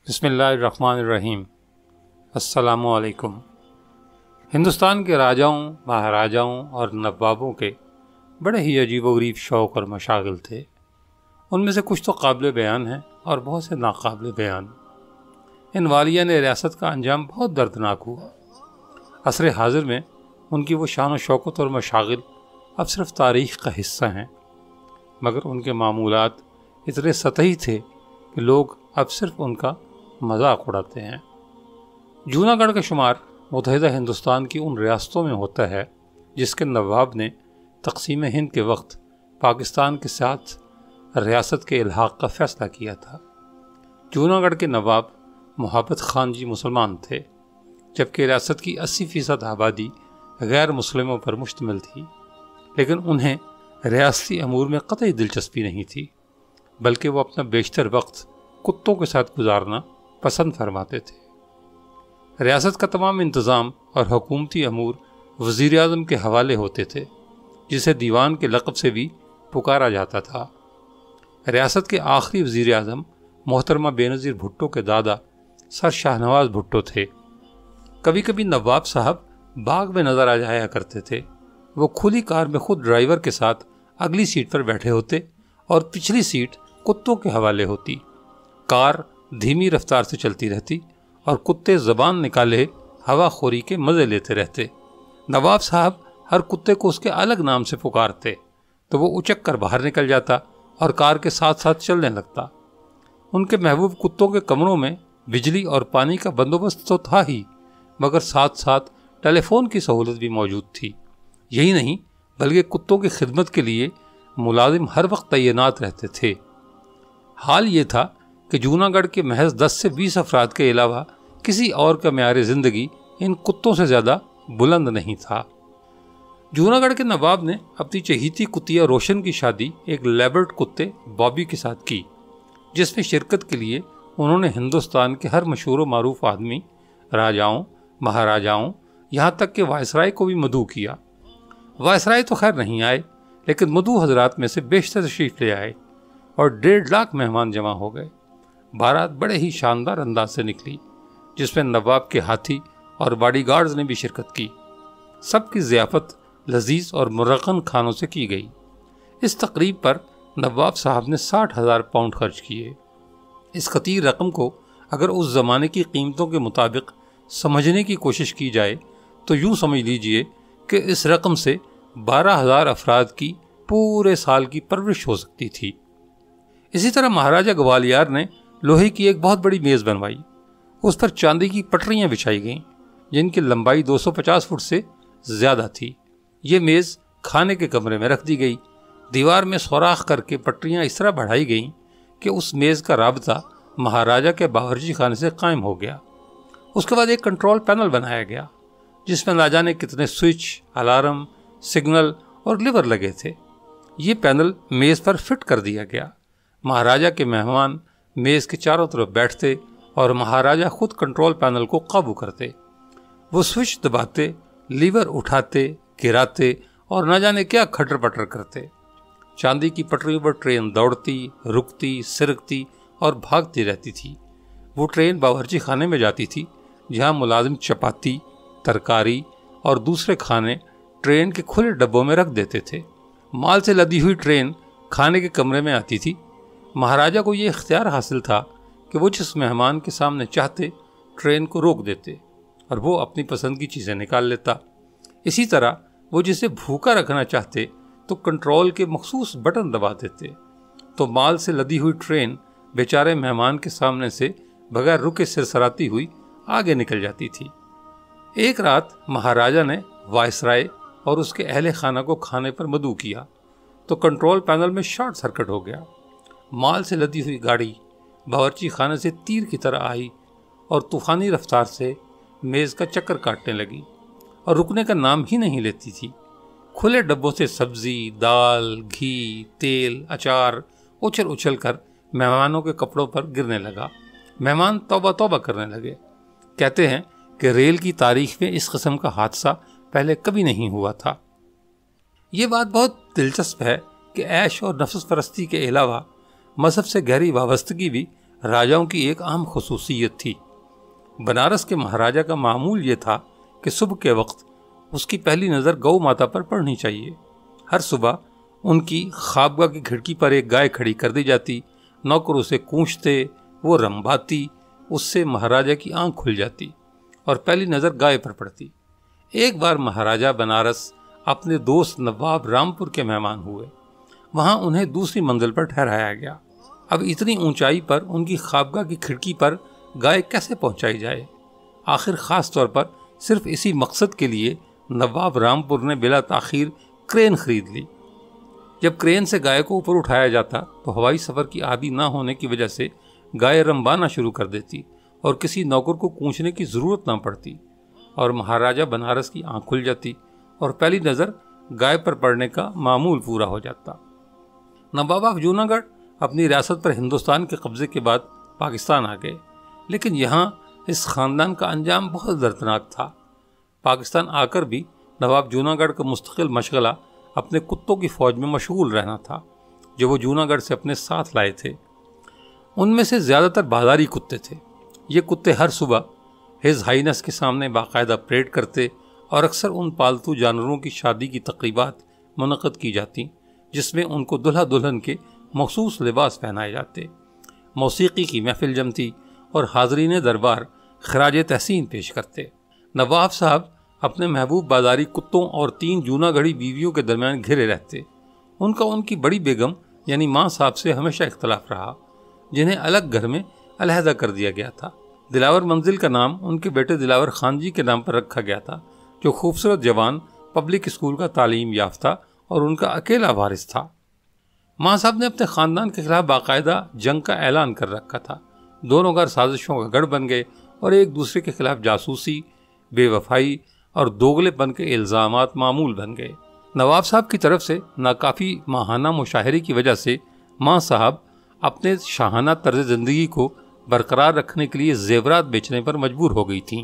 بسم اللہ الرحمن الرحیم۔ السلام علیکم۔ ہندوستان کے راجاؤں، مہاراجاؤں اور نوابوں کے بڑے ہی عجیب و غریب شوق اور مشاغل تھے۔ ان میں سے کچھ تو قابل بیان ہیں اور بہت سے ناقابل بیان۔ ان والیہ نے ریاست کا انجام بہت دردناک ہوا۔ عصر حاضر میں ان کی وہ شان و شوکت اور مشاغل اب صرف تاریخ کا حصہ ہیں، مگر ان کے معمولات اتنے سطحی تھے کہ لوگ اب صرف ان کا مذاق اڑاتے ہیں۔ جوناگڑھ کا شمار متحدہ ہندوستان کی ان ریاستوں میں ہوتا ہے جس کے نواب نے تقسیم ہند کے وقت پاکستان کے ساتھ ریاست کے الحاق کا فیصلہ کیا تھا۔ جوناگڑھ کے نواب محبت خان جی مسلمان تھے، جبکہ ریاست کی 80% آبادی غیر مسلموں پر مشتمل تھی، لیکن انہیں ریاستی امور میں قطعی دلچسپی نہیں تھی، بلکہ وہ اپنا بیشتر وقت کتوں کے ساتھ گزارنا پسند فرماتے تھے۔ ریاست کا تمام انتظام اور حکومتی امور وزیر اعظم کے حوالے ہوتے تھے، جسے دیوان کے لقب سے بھی پکارا جاتا تھا۔ ریاست کے آخری وزیر اعظم محترمہ بینظیر بھٹو کے دادا سر شاہنواز بھٹو تھے۔ کبھی کبھی نواب صاحب باغ میں نظر آ جایا کرتے تھے۔ وہ کھلی کار میں خود ڈرائیور کے ساتھ اگلی سیٹ پر بیٹھے ہوتے اور پچھلی سیٹ کتوں کے حوالے ہوتی۔ کار دھیمی رفتار سے چلتی رہتی اور کتے زبان نکالے ہوا خوری کے مزے لیتے رہتے۔ نواب صاحب ہر کتے کو اس کے الگ نام سے پکارتے تو وہ اچک کر باہر نکل جاتا اور کار کے ساتھ ساتھ چلنے لگتا۔ ان کے محبوب کتوں کے کمروں میں بجلی اور پانی کا بندوبست تو تھا ہی، مگر ساتھ ساتھ ٹیلی فون کی سہولت بھی موجود تھی۔ یہی نہیں بلکہ کتوں کی خدمت کے لیے ملازم ہر وقت تعینات رہتے تھے۔ حال یہ تھا کہ جوناگڑھ کے محض 10 سے 20 افراد کے علاوہ کسی اور کا معیار زندگی ان کتوں سے زیادہ بلند نہیں تھا۔ جوناگڑھ کے نواب نے اپنی چہیتی کتیا روشن کی شادی ایک لیبرٹ کتے بابی کے ساتھ کی، جس میں شرکت کے لیے انہوں نے ہندوستان کے ہر مشہور و معروف آدمی، راجاؤں، مہاراجاؤں، یہاں تک کہ وائسرائے کو بھی مدعو کیا۔ وائسرائے تو خیر نہیں آئے، لیکن مدعو حضرات میں سے بیشتر تشریف لے آئے اور 1.5 لاکھ مہمان جمع ہو گئے۔ بارات بڑے ہی شاندار انداز سے نکلی، جس میں نواب کے ہاتھی اور باڈی گارڈز نے بھی شرکت کی۔ سب کی ضیافت لذیذ اور مرغن کھانوں سے کی گئی۔ اس تقریب پر نواب صاحب نے 60,000 پاؤنڈ خرچ کیے۔ اس خطیر رقم کو اگر اس زمانے کی قیمتوں کے مطابق سمجھنے کی کوشش کی جائے تو یوں سمجھ لیجئے کہ اس رقم سے 12,000 افراد کی پورے سال کی پرورش ہو سکتی تھی۔ اسی طرح مہاراجہ گوالیار نے لوہے کی ایک بہت بڑی میز بنوائی۔ اس پر چاندی کی پٹریاں بچھائی گئیں، جن کی لمبائی 250 فٹ سے زیادہ تھی۔ یہ میز کھانے کے کمرے میں رکھ دی گئی۔ دیوار میں سوراخ کر کے پٹریاں اس طرح بڑھائی گئیں کہ اس میز کا رابطہ مہاراجہ کے باورچی خانے سے قائم ہو گیا۔ اس کے بعد ایک کنٹرول پینل بنایا گیا، جس میں نہ جانے کتنے سوئچ، الارم، سگنل اور لیور لگے تھے۔ یہ پینل میز پر فٹ کر دیا گیا۔ مہاراجہ کے مہمان میز کے چاروں طرف بیٹھتے اور مہاراجہ خود کنٹرول پینل کو قابو کرتے۔ وہ سوئچ دباتے، لیور اٹھاتے، گراتے اور نہ جانے کیا کھٹر پٹر کرتے۔ چاندی کی پٹریوں پر ٹرین دوڑتی، رکتی، سرکتی اور بھاگتی رہتی تھی۔ وہ ٹرین باورچی خانے میں جاتی تھی، جہاں ملازم چپاتی، ترکاری اور دوسرے کھانے ٹرین کے کھلے ڈبوں میں رکھ دیتے تھے۔ مال سے لدی ہوئی ٹرین کھانے کے کمرے میں آتی تھی۔ مہاراجہ کو یہ اختیار حاصل تھا کہ وہ جس مہمان کے سامنے چاہتے ٹرین کو روک دیتے اور وہ اپنی پسند کی چیزیں نکال لیتا۔ اسی طرح وہ جسے بھوکا رکھنا چاہتے تو کنٹرول کے مخصوص بٹن دبا دیتے، تو مال سے لدی ہوئی ٹرین بیچارے مہمان کے سامنے سے بغیر رکے سرسراتی ہوئی آگے نکل جاتی تھی۔ ایک رات مہاراجہ نے وائسرائے اور اس کے اہل خانہ کو کھانے پر مدعو کیا تو کنٹرول پینل میں شارٹ سرکٹ ہو گیا۔ مال سے لدی ہوئی گاڑی باورچی خانے سے تیر کی طرح آئی اور طوفانی رفتار سے میز کا چکر کاٹنے لگی اور رکنے کا نام ہی نہیں لیتی تھی۔ کھلے ڈبوں سے سبزی، دال، گھی، تیل، اچار اچھل اچھل کر مہمانوں کے کپڑوں پر گرنے لگا۔ مہمان توبہ توبہ کرنے لگے۔ کہتے ہیں کہ ریل کی تاریخ میں اس قسم کا حادثہ پہلے کبھی نہیں ہوا تھا۔ یہ بات بہت دلچسپ ہے کہ عیش اور نفس پرستی کے علاوہ مذہب سے گہری وابستگی بھی راجاؤں کی ایک اہم خصوصیت تھی۔ بنارس کے مہاراجا کا معمول یہ تھا کہ صبح کے وقت اس کی پہلی نظر گو ماتا پر پڑنی چاہیے۔ ہر صبح ان کی خوابگاہ کی کھڑکی پر ایک گائے کھڑی کر دی جاتی، نوکر اسے کوچتے، وہ رمباتی، اس سے مہاراجا کی آنکھ کھل جاتی اور پہلی نظر گائے پر پڑتی۔ ایک بار مہاراجا بنارس اپنے دوست نواب رامپور کے مہمان ہوئے۔ وہاں انہیں دوسری منزل پر ٹھہرایا گیا۔ اب اتنی اونچائی پر ان کی خوابگاہ کی کھڑکی پر گائے کیسے پہنچائی جائے؟ آخر خاص طور پر صرف اسی مقصد کے لیے نواب رامپور نے بلا تاخیر کرین خرید لی۔ جب کرین سے گائے کو اوپر اٹھایا جاتا تو ہوائی سفر کی عادی نہ ہونے کی وجہ سے گائے رمبانا شروع کر دیتی اور کسی نوکر کو کوچنے کی ضرورت نہ پڑتی، اور مہاراجا بنارس کی آنکھ کھل جاتی اور پہلی نظر گائے پر پڑنے کا معمول پورا ہو جاتا۔ نواب آف جوناگڑھ اپنی ریاست پر ہندوستان کے قبضے کے بعد پاکستان آ گئے، لیکن یہاں اس خاندان کا انجام بہت دردناک تھا۔ پاکستان آ کر بھی نواب جوناگڑھ کا مستقل مشغلہ اپنے کتوں کی فوج میں مشغول رہنا تھا جو وہ جوناگڑھ سے اپنے ساتھ لائے تھے۔ ان میں سے زیادہ تر بازاری کتے تھے۔ یہ کتے ہر صبح ہز ہائینس کے سامنے باقاعدہ پریڈ کرتے اور اکثر ان پالتو جانوروں کی شادی کی تقریبات منعقد کی جاتی جس میں ان کو دلہا دلہن کے مخصوص لباس پہنائے جاتے، موسیقی کی محفل جمتی اور حاضرین دربار خراج تحسین پیش کرتے۔ نواب صاحب اپنے محبوب بازاری کتوں اور 3 جوناگڑھی بیویوں کے درمیان گھرے رہتے۔ ان کی بڑی بیگم یعنی ماں صاحب سے ہمیشہ اختلاف رہا، جنہیں الگ گھر میں علیحدہ کر دیا گیا تھا۔ دلاور منزل کا نام ان کے بیٹے دلاور خان جی کے نام پر رکھا گیا تھا، جو خوبصورت جوان پبلک اسکول کا تعلیم یافتہ اور ان کا اکیلا وارث تھا۔ ماں صاحب نے اپنے خاندان کے خلاف باقاعدہ جنگ کا اعلان کر رکھا تھا۔ دونوں گھر سازشوں کا گڑھ بن گئے اور ایک دوسرے کے خلاف جاسوسی، بے وفائی اور دوغلے پن کے الزامات معمول بن گئے۔ نواب صاحب کی طرف سے ناکافی ماہانہ مشاہرے کی وجہ سے ماں صاحب اپنے شاہانہ طرز زندگی کو برقرار رکھنے کے لیے زیورات بیچنے پر مجبور ہو گئی تھیں۔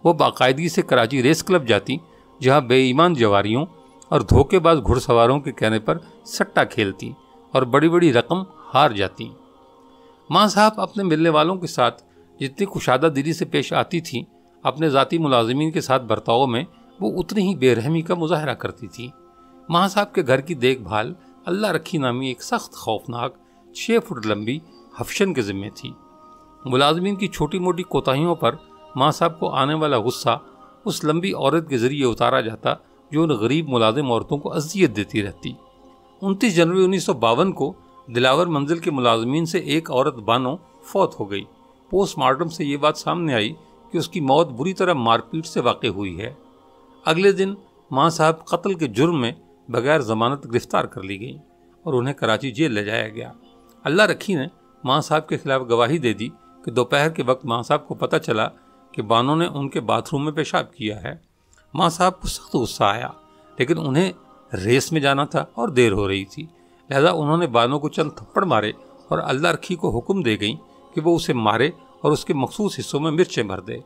وہ باقاعدگی سے کراچی ریس کلب جاتی، جہاں بے ایمان جواریوں اور دھوکے باز گھڑ سواروں کے کہنے پر سٹا کھیلتی اور بڑی بڑی رقم ہار جاتی۔ ماں صاحب اپنے ملنے والوں کے ساتھ جتنی کشادہ دلی سے پیش آتی تھیں، اپنے ذاتی ملازمین کے ساتھ برتاؤ میں وہ اتنی ہی بے رحمی کا مظاہرہ کرتی تھیں۔ ماں صاحب کے گھر کی دیکھ بھال اللہ رکھی نامی ایک سخت خوفناک 6 فٹ لمبی ہفشن کے ذمے تھی۔ ملازمین کی چھوٹی موٹی کوتاہیوں پر ماں صاحب کو آنے والا غصہ اس لمبی عورت کے ذریعے اتارا جاتا جو ان غریب ملازم عورتوں کو اذیت دیتی رہتی۔ 29 جنوری 1952 کو دلاور منزل کے ملازمین سے ایک عورت بانو فوت ہو گئی۔ پوسٹ مارٹم سے یہ بات سامنے آئی کہ اس کی موت بری طرح مار پیٹ سے واقع ہوئی ہے۔ اگلے دن ماں صاحب قتل کے جرم میں بغیر ضمانت گرفتار کر لی گئیں اور انہیں کراچی جیل لے جایا گیا۔ اللہ رکھی نے ماں صاحب کے خلاف گواہی دے دی کہ دوپہر کے وقت ماں صاحب کو پتہ چلا کہ بانو نے ان کے باتھ روم میں پیشاب کیا ہے۔ ماں صاحب کو سخت غصہ آیا، لیکن انہیں ریس میں جانا تھا اور دیر ہو رہی تھی، لہذا انہوں نے بانو کو چند تھپڑ مارے اور اللہ رکھی کو حکم دے گئیں کہ وہ اسے مارے اور اس کے مخصوص حصوں میں مرچیں بھر دے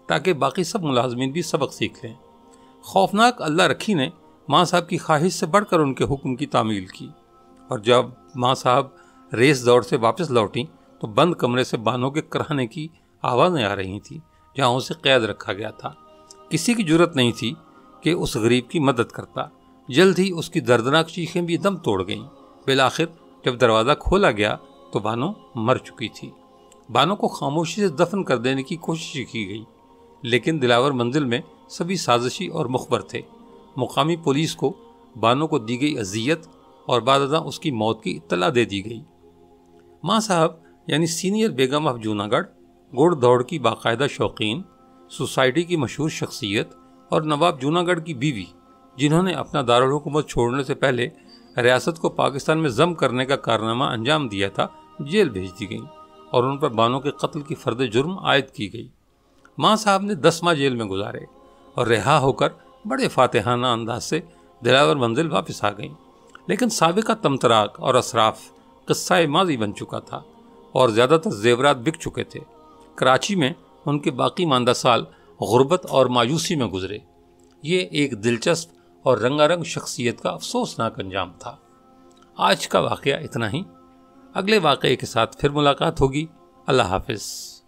تاکہ باقی سب ملازمین بھی سبق سیکھ لیں۔ خوفناک اللہ رکھی نے ماں صاحب کی خواہش سے بڑھ کر ان کے حکم کی تعمیل کی، اور جب ماں صاحب ریس دوڑ سے واپس لوٹیں تو بند کمرے سے بانو کے کراہنے کی آوازیں آ رہی تھیں جہاں اسے قید رکھا گیا تھا۔ کسی کی جرت نہیں تھی کہ اس غریب کی مدد کرتا۔ جلد ہی اس کی دردناک چیخیں بھی دم توڑ گئیں۔ بالآخر جب دروازہ کھولا گیا تو بانو مر چکی تھی۔ بانو کو خاموشی سے دفن کر دینے کی کوشش کی گئی، لیکن دلاور منزل میں سبھی سازشی اور مخبر تھے۔ مقامی پولیس کو بانو کو دی گئی اذیت اور بعد ازاں اس کی موت کی اطلاع دے دی گئی۔ ماں صاحب یعنی سینئر بیگم آف جوناگڑھ، گھوڑ دوڑ کی باقاعدہ شوقین، سوسائٹی کی مشہور شخصیت اور نواب جوناگڑھ کی بیوی، جنہوں نے اپنا دارالحکومت چھوڑنے سے پہلے ریاست کو پاکستان میں ضم کرنے کا کارنامہ انجام دیا تھا، جیل بھیج دی گئیں اور ان پر بانو کے قتل کی فرد جرم عائد کی گئی۔ ماں صاحب نے 10 ماہ جیل میں گزارے اور رہا ہو کر بڑے فاتحانہ انداز سے دلاور منزل واپس آ گئیں، لیکن سابقہ تمطراق اور اسراف قصہ ماضی بن چکا تھا اور زیادہ تر زیورات بک چکے تھے۔ کراچی میں ان کے باقی ماندہ سال غربت اور مایوسی میں گزرے۔ یہ ایک دلچسپ اور رنگا رنگ شخصیت کا افسوسناک انجام تھا۔ آج کا واقعہ اتنا ہی۔ اگلے واقعے کے ساتھ پھر ملاقات ہوگی۔ اللہ حافظ.